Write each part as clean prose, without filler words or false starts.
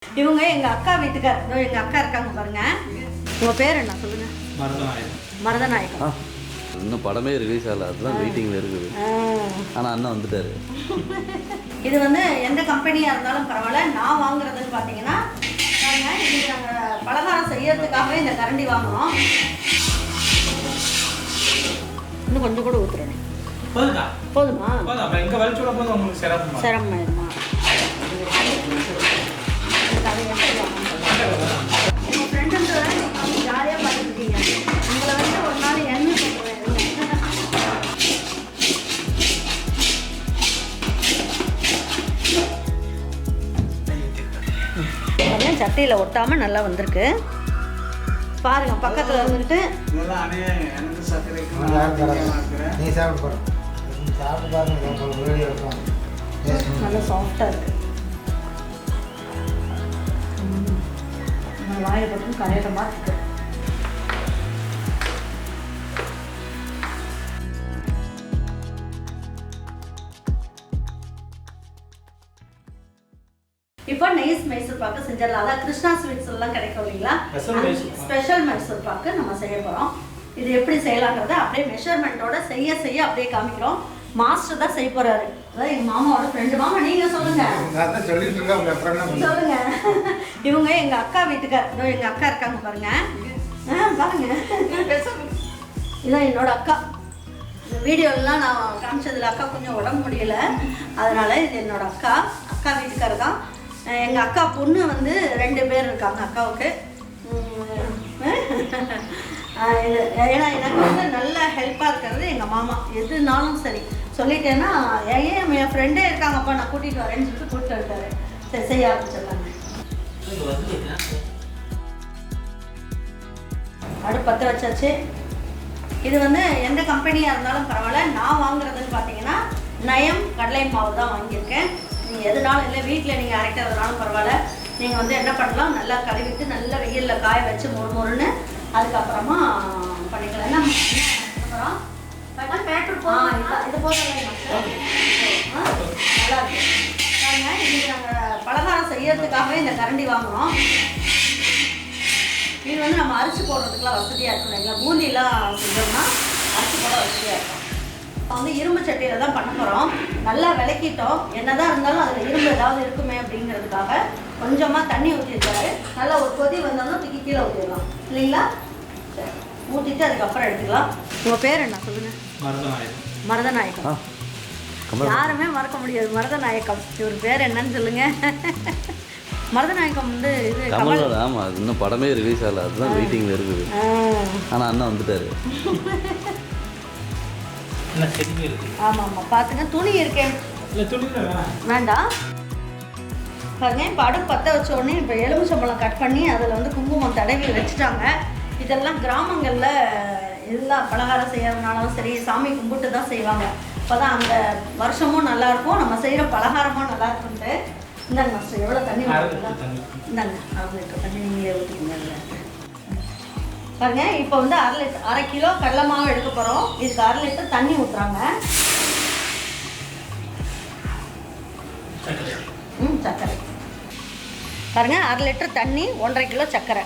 இவங்க எங்க அக்கா வீட்டுக்கார். எங்க அக்கா இருக்காங்க பாருங்க. உங்க பேர் என்ன சொல்லுங்க? மருதநாயகம். இன்னும் படமே ரிலீஸ் ஆகல, அதுதான் வெயிட்டிங்ல இருக்குது. ஆனா அண்ணன் வந்துட்டாரு. இது வந்து எந்த கம்பெனியா இருந்தாலும் பரவாயில்ல, நான் வாங்குறதுன்னு பாத்தீங்கன்னா இது நாங்கள் பலகாரம் செய்யறதுக்காகவே இந்த கரண்டி வாங்குறோம். இன்னும் கொஞ்சம் கூட ஊத்துறேன். போதுமா? சிரமமா உங்க ஃப்ரெண்டுன்ற ஜாலியாக பார்த்துருக்கீங்க. உங்களை வந்து ஒரு நாள் எண்ணெய் போட்டுருவேன். சட்டியில் ஒட்டாமல் நல்லா வந்திருக்கு பாருங்க. பக்கத்தில் இருந்துட்டு நல்லா சாஃப்டாக இருக்கு. வாயை போட்டு கரையிற மாதிரி இருக்கு. இப்போ நைஸ் மைசூர் பாக்கு செஞ்சிடலாம். அதான் கிருஷ்ணா ஸ்வீட்ஸ் எல்லாம் கிடைக்கும் இல்லைங்களா, ஸ்பெஷல் மைசூர் பாக்கு நம்ம செய்ய போகிறோம். இது எப்படி செய்யலாங்கிறத அப்படியே மெஷர்மெண்ட்டோட செய்ய செய்ய அப்படியே காமிக்கிறோம். மாஸ்டர் தான் செய்ய போறாரு. அதான் எங்க மாமாவோட ஃப்ரெண்டு. மாமா நீங்க சொல்லுங்க. சொல்லுங்க. இவங்க எங்க அக்கா வீட்டுக்கார். எங்க அக்கா இருக்காங்க பாருங்க. பாருங்க, இதான் என்னோட அக்கா. இந்த வீடியோலாம் நான் காமிச்சதுல அக்கா கொஞ்சம் உடம்பு முடியல, அதனால இது என்னோட அக்கா. அக்கா வீட்டுக்காரர் தான். எங்கள் அக்கா பொண்ணு வந்து 2 பேர் இருக்காங்க அக்காவுக்கு. ஏன்னா எனக்கு வந்து நல்ல ஹெல்ப்பாக இருக்கிறது எங்கள் மாமா. எதுனாலும் சரி சொல்லிட்டேன்னா, என் ஃப்ரெண்டே இருக்காங்கப்பா நான் கூட்டிகிட்டு வரேன்னு சொல்லிட்டு கூப்பிட்டு வந்துட்டாரு. சரி செய்ய ஆரம்பிச்சிடலாங்க. அடுப்பு பற்ற வச்சாச்சு. இது வந்து எந்த கம்பெனியாக இருந்தாலும் பரவாயில்ல, நான் வாங்குறதுன்னு பார்த்தீங்கன்னா நயம் கடலை மாவு தான் வாங்கியிருக்கேன். நீங்கள் எதுனாலும் இல்லை, வீட்டில் நீங்கள் அரைக்கிறதுனாலும் பரவாயில்ல. நீங்கள் வந்து என்ன பண்ணலாம், நல்லா கழுவிட்டு நல்லா வெயிலில் காய வச்சு மொறுன்னு அதுக்கப்புறமா பண்ணிக்கலாம். என்ன அப்புறம் இது போதும். நல்லா இருக்கு பாருங்க. இது நாங்கள் பலகாரம் செய்யறதுக்காகவே இந்த கரண்டி வாங்குகிறோம். இது வந்து நம்ம அரிசி போடுறதுக்குலாம் வசதியாக இருக்கும் இல்லைங்களா. பூந்திலாம் செஞ்சோம்னா அரிசி போட வசதியாக இருக்கும். இப்போ வந்து இரும்பு சட்டியில் தான் பண்ண போகிறோம். நல்லா விளக்கிட்டோம். என்னதான் இருந்தாலும் அதில் இரும்பு ஏதாவது இருக்குமே அப்படிங்கிறதுக்காக கொஞ்சமாக தண்ணி ஊற்றிருக்காரு. நல்லா ஒரு கொதி வந்தாலும் தூக்கி கீழே ஊற்றிடலாம் இல்லைங்களா. சரி, ஊற்றிட்டு அதுக்கப்புறம் எடுத்துக்கலாம். உங்கள் பேர் என்ன சொல்லுங்கள்? மருதநாயகம். யாருமே மறக்க முடியாது மருதநாயகம். இவர் பேர் என்னன்னு சொல்லுங்கள். மருதநாயகம் வந்து இது கமல். ஆமாம், அது இன்னும் படமே ரிலீஸ் ஆகல, அதுதான் வெயிட்டிங்கில் இருக்குது. ஆனால் அண்ணன் வந்துட்டாரு. ஆமாம் ஆமாம் பார்த்துங்க. துணி இருக்கேன் வேண்டாம் பாருங்க. இப்போ அடுப்பு பற்ற வச்ச உடனே இப்போ எலுமிச்சம்பழம் கட் பண்ணி அதில் வந்து குங்குமம் தடவி வச்சுட்டாங்க. இதெல்லாம் கிராமங்களில் எல்லாம் பலகாரம் செய்யறதுனாலும் சரி சாமி கும்பிட்டு தான் செய்வாங்க. அப்போ தான் அந்த வருஷமும் நல்லாயிருக்கும், நம்ம செய்கிற பலகாரமும் நல்லா இருக்குன்ட்டு. இந்தாங்க மாஸ்டர், எவ்வளோ தண்ணி ஊற்றிக்கலாம். இந்தாங்க 1/2 லிட்டர் தண்ணி நீங்களே ஊற்றிக்கோங்க. பாருங்க, இப்போ வந்து 1/2 கிலோ கடலை மாவு எடுக்க போகிறோம். இதுக்கு 1/2 லிட்டர் தண்ணி ஊற்றுறாங்க. சர்க்கரை பாருங்க, 1/2 லிட்டர் தண்ணி, 1.5 கிலோ சர்க்கரை.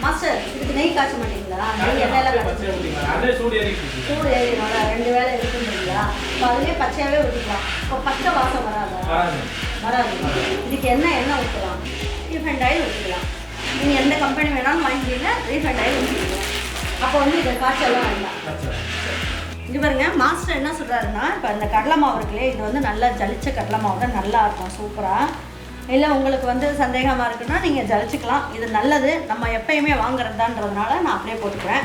மாஸ்டர், இதுக்கு நெய் காய்ச்ச மாட்டீங்களா? நெய் எண்ணெயில் சூடு ஏறினால 2 வேளை இருக்குன்றீங்களா? இப்போ அதுலேயே பச்சையாகவே ஊற்றிக்கலாம். இப்போ பச்சை வாசம் வராது. இதுக்கு எண்ணெய் ஊற்றலாம். ரீஃபைண்ட் ஆயில் ஊற்றிக்கலாம். நீங்கள் எந்த கம்பெனி வேணாலும் வாங்கிக்கிங்க, ரீஃபைண்ட் ஆயில் ஊற்றிக்கலாம். அப்போ வந்து இதை காய்ச்சலாம் வேண்டாம். இது பாருங்க, மாஸ்டர் என்ன சொல்கிறாருன்னா, இப்போ இந்த கடலை மாவு இருக்குல்லையே, இது வந்து நல்லா ஜலிச்ச கடலை மாவு தான் நல்லா இருக்கும், சூப்பராக. இல்லை உங்களுக்கு வந்து சந்தேகமாக இருக்குன்னா நீங்கள் ஜலிச்சிக்கலாம். இது நல்லது, நம்ம எப்பயுமே வாங்குறதான்றதுனால நான் அப்படியே போட்டுக்கிறேன்.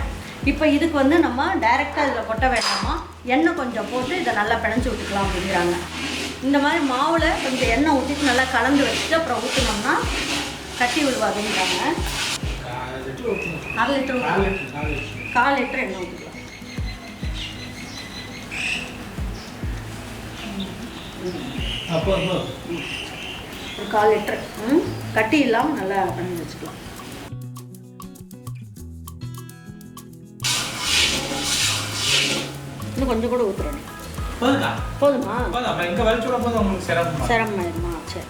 இப்போ இதுக்கு வந்து நம்ம டைரெக்டாக இதில் கொட்ட வேண்டாமா, எண்ணெய் கொஞ்சம் போட்டு இதை நல்லா பிணைஞ்சி விட்டுக்கலாம் அப்படிங்கிறாங்க. இந்த மாதிரி மாவில் கொஞ்சம் எண்ணெய் ஊற்றிட்டு நல்லா கலந்து வச்சுட்டு அப்புறம் ஊற்றினோம்னா கட்டி விடுவாதுன்றாங்க. 1/2 லிட்டர் 1/4 லிட்டர் எண்ணெய் ஊற்றிக்கலாம். ஒரு 1/4 லிட்டர் கட்டி இல்லாமல் நல்லா பண்ணி வச்சுக்கலாம். இன்னும் கொஞ்சம் கூட ஊற்றுறேன். போதுமா? இங்கே வலிச்சு விட போது உங்களுக்கு சிரமமா? சரி.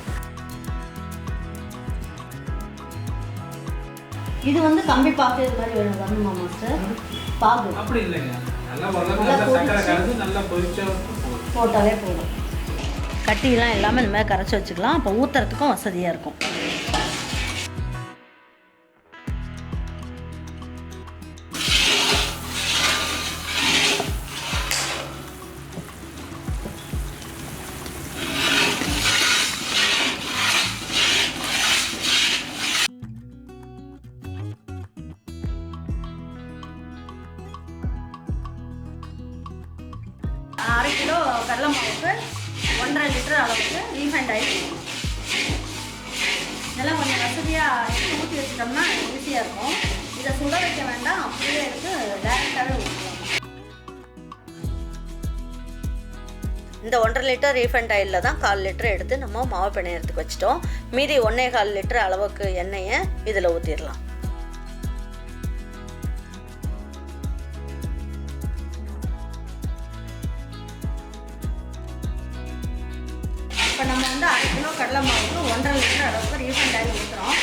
இது வந்து கம்பி பாக்கு இது மாதிரி வரணுமா மாஸ்டர்? பாகு அப்படி இல்லைங்க, நல்லா சக்கரை கலந்து நல்லா பொரிச்சா போட்டாலே போதும். கட்டிலாம் எல்லாமே இந்த மாதிரி கரைச்சி வச்சுக்கலாம். அப்போ ஊற்றுறதுக்கும் வசதியாக இருக்கும். அரை கிலோ கடலை மாவுக்கு 1.5 லிட்டர் அளவுக்கு ரீஃபைண்ட் ஆயில். இதெல்லாம் கொஞ்சம் வசதியாக எடுத்து ஊற்றி வச்சிட்டோம்னா ஈஸியாக இருக்கும். இதை சுட வைக்க வேண்டாம், அப்படியே எடுத்து டைரெக்டாகவே ஊற்றலாம். இந்த 1.5 லிட்டர் ரீஃபைண்ட் ஆயிலில் தான் 1/4 லிட்டர் எடுத்து நம்ம மாவு பிணையறதுக்கு வச்சிட்டோம். மீதி 1.25 லிட்டர் அளவுக்கு எண்ணெயை இதில் ஊற்றிடலாம். இப்போ நம்ம வந்து அரை கிலோ கடலை மாவுக்கு 1.5 லிட்டர் அளவுக்கு ரீஃபைண்ட் ஆயில் ஊற்றுறோம்.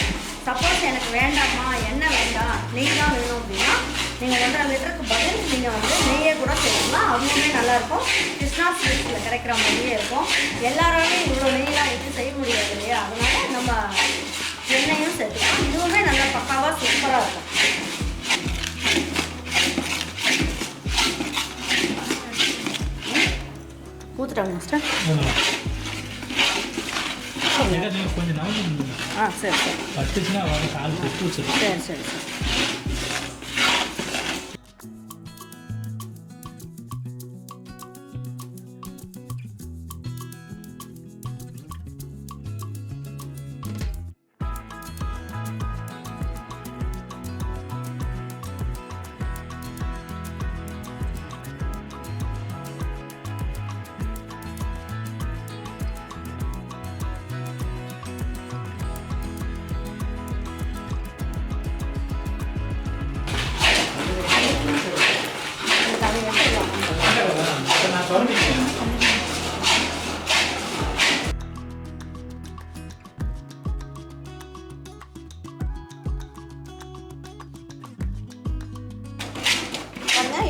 சப்போஸ் எனக்கு வேண்டாமா, எண்ணெய் வேண்டாம், நெய் தான் வேணும் அப்படின்னா நீங்கள் 1.5 லிட்டருக்கு பதில் நீங்கள் வந்து நெய்யே கூட செய்யலாம். அதுவுமே நல்லாயிருக்கும். கிருஷ்ணா ஸ்வீட்ஸில் கிடைக்கிற மாதிரியே இருக்கும். எல்லாராலையும் இவ்வளோ நெய்லாம் வச்சு செய்ய முடியாது இல்லையா? அதனால் நம்ம எண்ணெயும் சேர்த்துக்கலாம். இதுவுமே நல்லா பக்காவாக சூப்பராக இருக்கும். ஊற்றுட்டாங்க மாஸ்டர். கொஞ்சம் சரி சரி பட்டுச்சுன்னா கால் பெட்டு வச்சிருக்கோம். சரி சரி சரி.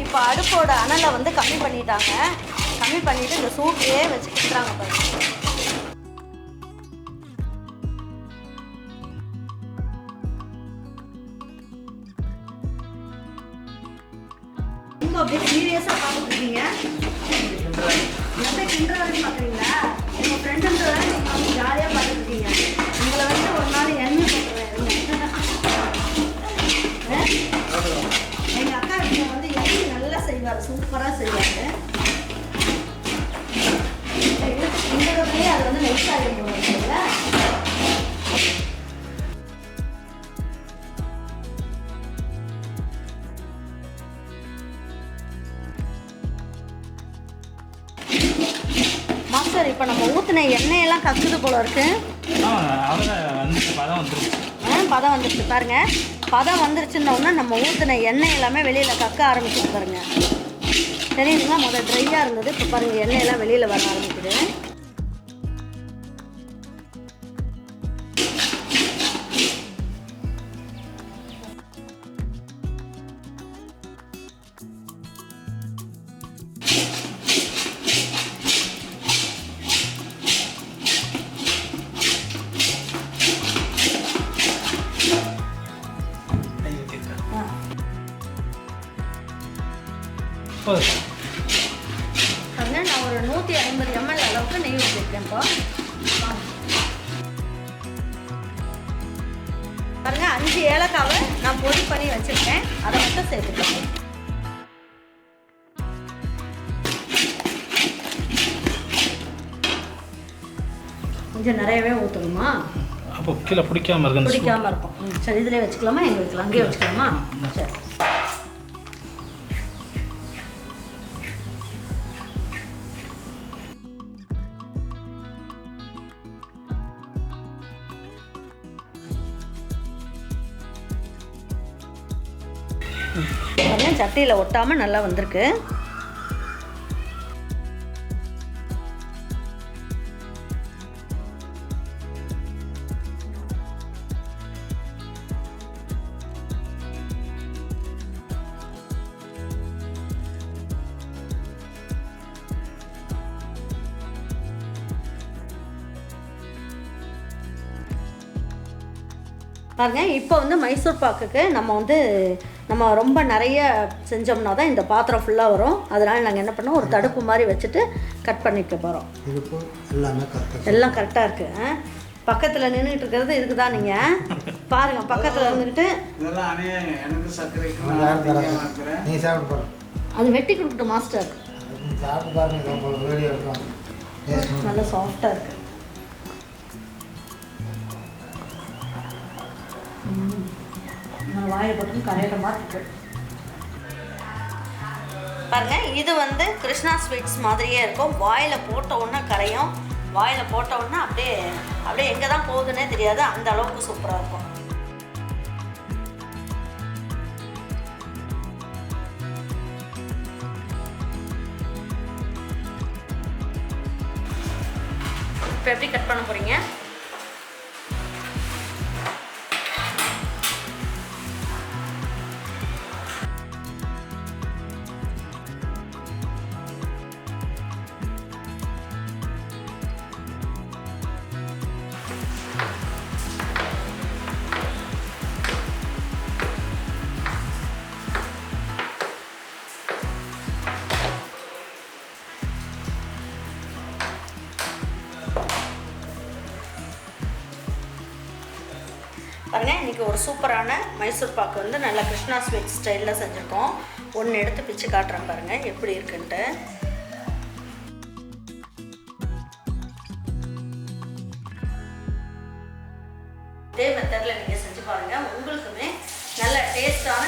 இப்போ அடுப்போட அனலை வந்து கம்மி பண்ணிட்டாங்க. கம்மி பண்ணிவிட்டு இந்த சூட்லேயே வச்சு கொடுக்குறாங்க பாருங்க. நீங்கள் அப்படியே சீரியஸாக பார்த்துருக்கீங்க. எப்படி கிண்டுறதுன்னு பார்க்குறீங்களா? எங்கள் ஃப்ரெண்டுன்றதை நீங்கள் ஜாலியாக பார்த்துருக்கீங்க. உங்களை வந்து ஒரு நாள் எண்ணெய் போட்டுருவேன். எங்கள் அக்கா வீட்டில் வந்து எண்ணெய் நல்லா செய்வார், சூப்பராக செய்வார். கிண்டுறதுலேயே அது வந்து நெக்ஸ்ட் ஆகிடும் போடுறீங்களா? மாஸ்டர், இப்போ நம்ம ஊற்றின எண்ணெயெல்லாம் கக்குது போல இருக்கு. பதம் வந்துருச்சு பாருங்க. பதம் வந்துருச்சுன்னொன்னா நம்ம ஊற்றின எண்ணெய் எல்லாமே வெளியில் கக்க ஆரம்பிச்சுட்டு பாருங்க. தெரியுதுங்களா? முதல் ட்ரையாக இருந்தது, இப்போ பாருங்கள் எண்ணெயெல்லாம் வெளியில் வர ஆரம்பிக்குது. நான் ஒரு 150 ml அளவுக்கு நெய் ஊற்றிருக்கேன்ப்பா. பாருங்க, 5 ஏலக்காவை நான் பொடி பண்ணி வச்சிருக்கேன். அதை மட்டும் சேர்த்துக்கலாம். கொஞ்சம் நிறையவே ஊற்றணுமா? அப்போ கீழே பிடிக்காம இருக்கும். சரி, இதிலே வச்சுக்கலாமா? எங்கே வைக்கலாம்? அங்கேயே வச்சுக்கலாமா? சரி. சட்டியில் ஒட்டாமல் நல்லா வந்திருக்கு. பாருங்க. இப்போ வந்து மைசூர் பாக்குக்கு நம்ம ரொம்ப நிறைய செஞ்சோம்னா தான் இந்த பாத்திரம் ஃபுல்லாக வரும். அதனால் நாங்கள் என்ன பண்ணோம், ஒரு தடுப்பு மாதிரி வச்சுட்டு கட் பண்ணிக்க போகிறோம். எல்லாம் கரெக்டாக இருக்குது. பக்கத்தில் நின்றுட்டு இருக்கிறது இதுக்கு தான். நீங்கள் பாருங்கள், பக்கத்தில் இருந்துக்கிட்டு அது வெட்டி கொடுக்கட்டும் மாஸ்டர். நல்லா சாஃப்டாக இருக்குது. வாயில் போட்டு கரையிற மாதிரி இருக்கு பாருங்க. இது வந்து கிருஷ்ணா ஸ்வீட்ஸ் மாதிரியே இருக்கும். வாயில் போட்ட உடனே கரையும். வாயில் போட்ட உடனே அப்படியே எங்கே தான் போகுதுன்னே தெரியாது. அந்த அளவுக்கு சூப்பராக இருக்கும். இப்போ எப்படி கட் பண்ண போகிறீங்க? பாருங்க, இன்றைக்கி ஒரு சூப்பரான மைசூர் பாக்கு வந்து நல்லா கிருஷ்ணா ஸ்வீட் ஸ்டைலில் செஞ்சுருக்கோம். ஒன்று எடுத்து பிச்சு காட்டுறேன் பாருங்கள் எப்படி இருக்குன்ட்டு. இதே மெத்தடில் நீங்கள் செஞ்சு பாருங்கள். உங்களுக்குமே நல்ல டேஸ்டான